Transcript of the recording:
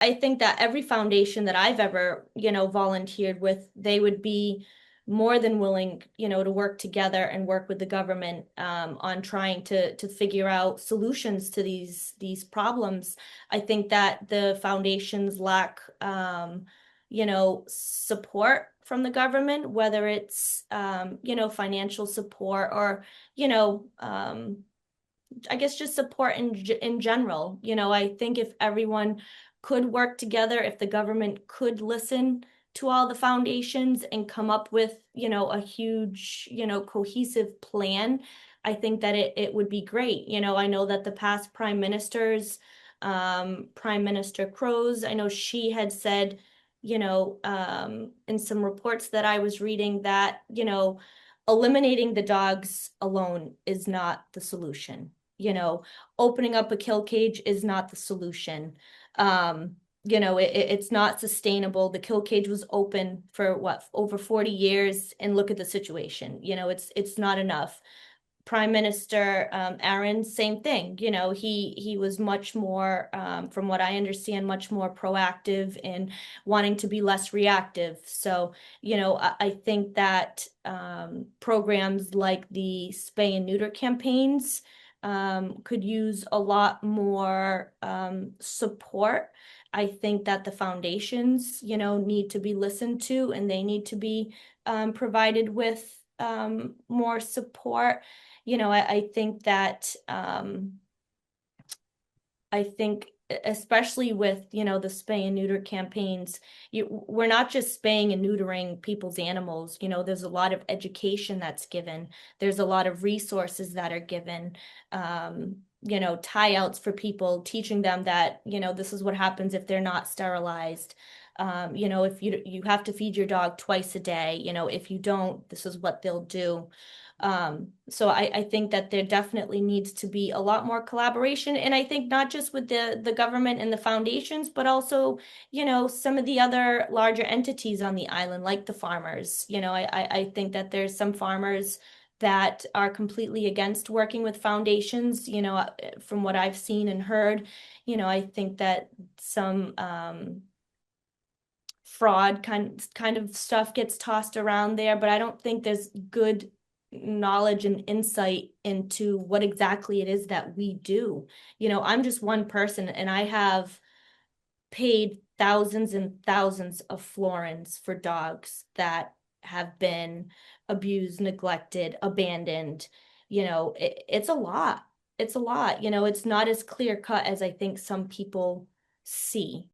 I think that every foundation that I've ever, volunteered with, they would be more than willing, to work together and work with the government on trying to figure out solutions to these problems. I think that the foundations lack, support from the government, whether it's, financial support or, you know, um, I guess just support in general. I think if everyone could work together, if the government could listen to all the foundations and come up with, a huge, cohesive plan, I think that it would be great. I know that the past prime ministers, Prime Minister Crows, I know she had said, in some reports that I was reading that, eliminating the dogs alone is not the solution. you know, Opening up a kill cage is not the solution. It's not sustainable. The kill cage was open for what, over 40 years, and look at the situation. It's not enough. Prime Minister Aaron, same thing. He was much more, from what I understand, much more proactive in wanting to be less reactive. So, I think that programs like the spay and neuter campaigns could use a lot more support. I think that the foundations, need to be listened to, and they need to be provided with more support. I think that I think especially with, the spay and neuter campaigns, we're not just spaying and neutering people's animals. There's a lot of education that's given. There's a lot of resources that are given. Tie outs for people, teaching them that, this is what happens if they're not sterilized. If you have to feed your dog twice a day, if you don't, this is what they'll do. So I think that there definitely needs to be a lot more collaboration. And I think not just with the government and the foundations, but also, some of the other larger entities on the island, like the farmers. I think that there's some farmers that are completely against working with foundations, from what I've seen and heard. I think that some fraud kind of stuff gets tossed around there, but I don't think there's good knowledge and insight into what exactly it is that we do. I'm just one person, and I have paid thousands and thousands of florins for dogs that have been abused, neglected, abandoned. It's a lot. It's a lot. It's not as clear cut as I think some people see.